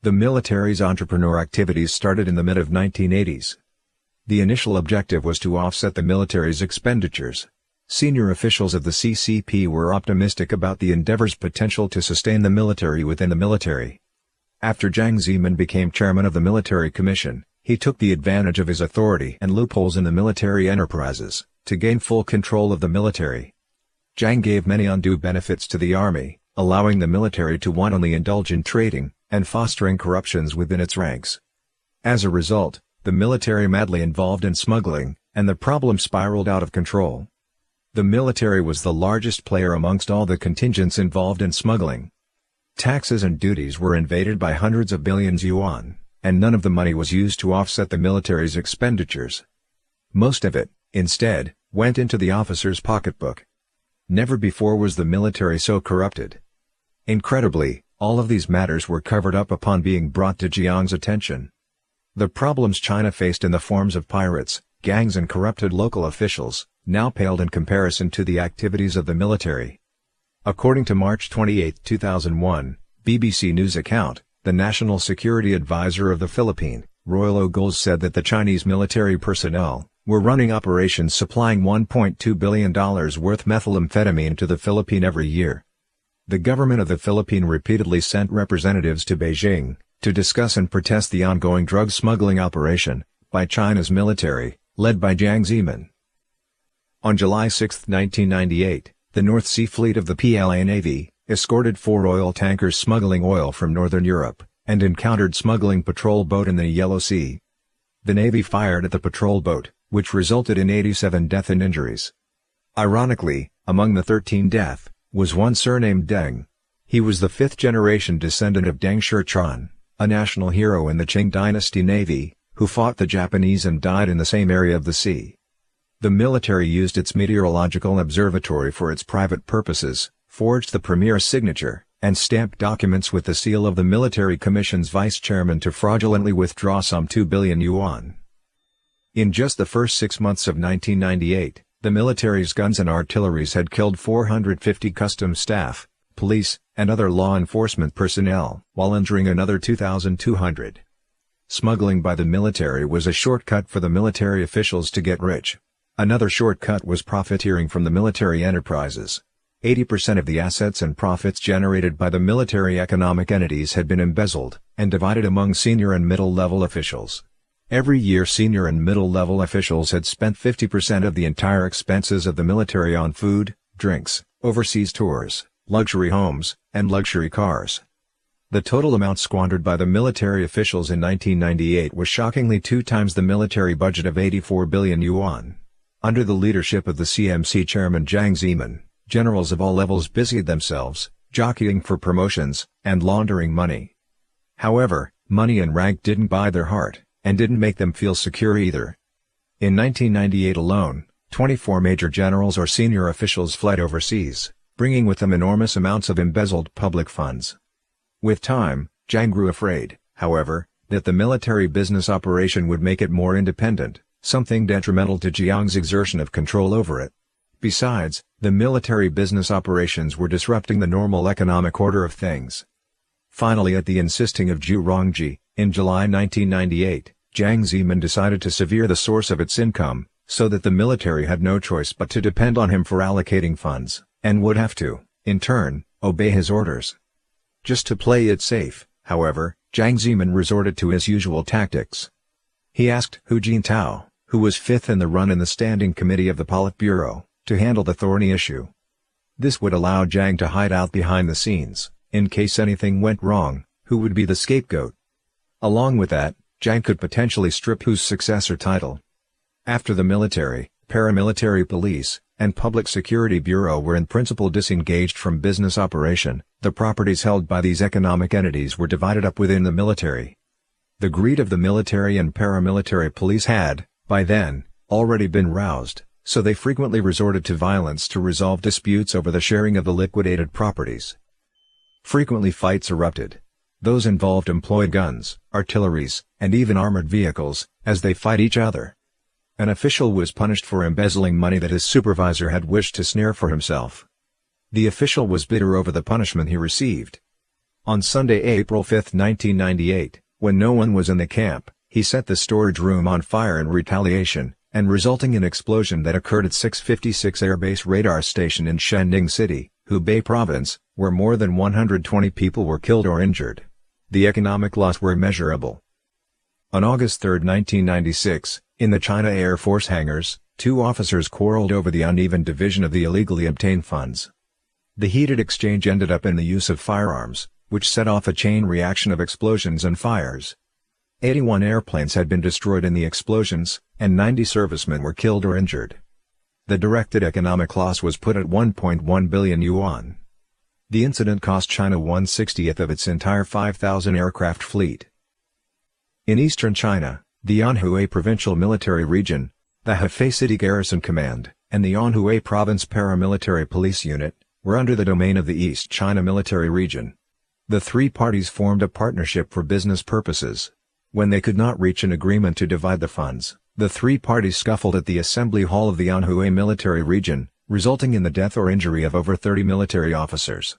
The military's entrepreneur activities started in the mid-1980s. The initial objective was to offset the military's expenditures. Senior officials of the CCP were optimistic about the endeavor's potential to sustain the military within the military. After Jiang Zemin became chairman of the Military Commission, he took the advantage of his authority and loopholes in the military enterprises to gain full control of the military. Jiang gave many undue benefits to the army, allowing the military to wantonly indulge in trading and fostering corruptions within its ranks. As a result, the military madly involved in smuggling, and the problem spiraled out of control. The military was the largest player amongst all the contingents involved in smuggling. Taxes and duties were invaded by hundreds of billions yuan, and none of the money was used to offset the military's expenditures. Most of it, instead, went into the officer's pocketbook. Never before was the military so corrupted. Incredibly, all of these matters were covered up upon being brought to Jiang's attention. The problems China faced in the forms of pirates, gangs and corrupted local officials, now paled in comparison to the activities of the military. According to March 28, 2001, BBC News account, the National Security Advisor of the Philippines, Royal Ogols, said that the Chinese military personnel were running operations supplying $1.2 billion worth methamphetamine to the Philippines every year. The government of the Philippines repeatedly sent representatives to Beijing to discuss and protest the ongoing drug smuggling operation by China's military, led by Jiang Zemin. On July 6, 1998, the North Sea Fleet of the PLA Navy escorted 4 oil tankers smuggling oil from Northern Europe, and encountered smuggling patrol boat in the Yellow Sea. The Navy fired at the patrol boat, which resulted in 87 deaths and injuries. Ironically, among the 13 deaths, was one surnamed Deng. He was the 5th-generation descendant of Deng Shirchuan, a national hero in the Qing dynasty Navy, who fought the Japanese and died in the same area of the sea. The military used its meteorological observatory for its private purposes, forged the premier's signature, and stamped documents with the seal of the Military Commission's vice-chairman to fraudulently withdraw some 2 billion yuan. In just the first 6 months of 1998, the military's guns and artilleries had killed 450 customs staff, police, and other law enforcement personnel, while injuring another 2,200. Smuggling by the military was a shortcut for the military officials to get rich. Another shortcut was profiteering from the military enterprises. 80% of the assets and profits generated by the military economic entities had been embezzled and divided among senior and middle-level officials. Every year senior and middle-level officials had spent 50% of the entire expenses of the military on food, drinks, overseas tours, luxury homes, and luxury cars. The total amount squandered by the military officials in 1998 was shockingly 2 times the military budget of 84 billion yuan. Under the leadership of the CMC chairman Jiang Zemin, generals of all levels busied themselves, jockeying for promotions, and laundering money. However, money and rank didn't buy their heart, and didn't make them feel secure either. In 1998 alone, 24 major generals or senior officials fled overseas, bringing with them enormous amounts of embezzled public funds. With time, Jiang grew afraid, however, that the military business operation would make it more independent, something detrimental to Jiang's exertion of control over it. Besides, the military business operations were disrupting the normal economic order of things. Finally, at the insisting of Zhu Rongji, in July 1998, Jiang Zemin decided to sever the source of its income, so that the military had no choice but to depend on him for allocating funds, and would have to, in turn, obey his orders. Just to play it safe, however, Jiang Zemin resorted to his usual tactics. He asked Hu Jintao, who was 5th in the run in the Standing Committee of the Politburo, to handle the thorny issue. This would allow Jiang to hide out behind the scenes, in case anything went wrong, Hu would be the scapegoat. Along with that, Jiang could potentially strip Hu's successor title. After the military, paramilitary police, and public security bureau were in principle disengaged from business operation, the properties held by these economic entities were divided up within the military. The greed of the military and paramilitary police had, by then, already been roused, so they frequently resorted to violence to resolve disputes over the sharing of the liquidated properties. Frequently fights erupted. Those involved employed guns, artilleries, and even armored vehicles, as they fight each other. An official was punished for embezzling money that his supervisor had wished to snare for himself. The official was bitter over the punishment he received. On Sunday, April 5, 1998, when no one was in the camp, he set the storage room on fire in retaliation, and resulting in explosion that occurred at 656 Air Base Radar Station in Shanding City, Hubei Province, where more than 120 people were killed or injured. The economic loss were immeasurable. On August 3, 1996, in the China Air Force hangars, two officers quarreled over the uneven division of the illegally obtained funds. The heated exchange ended up in the use of firearms, which set off a chain reaction of explosions and fires. 81 airplanes had been destroyed in the explosions, and 90 servicemen were killed or injured. The directed economic loss was put at 1.1 billion yuan. The incident cost China 1/60th of its entire 5,000 aircraft fleet. In eastern China, the Anhui Provincial Military Region, the Hefei City Garrison Command, and the Anhui Province Paramilitary Police Unit, were under the domain of the East China Military Region. The three parties formed a partnership for business purposes. When they could not reach an agreement to divide the funds, the three parties scuffled at the Assembly Hall of the Anhui Military Region, resulting in the death or injury of over 30 military officers.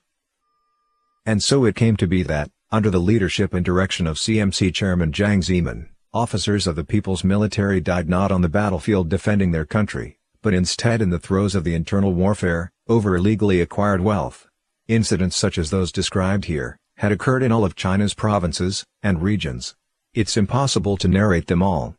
And so it came to be that, under the leadership and direction of CMC Chairman Jiang Zemin, officers of the People's Military died not on the battlefield defending their country, but instead in the throes of the internal warfare, over illegally acquired wealth. Incidents such as those described here, had occurred in all of China's provinces and regions. It's impossible to narrate them all.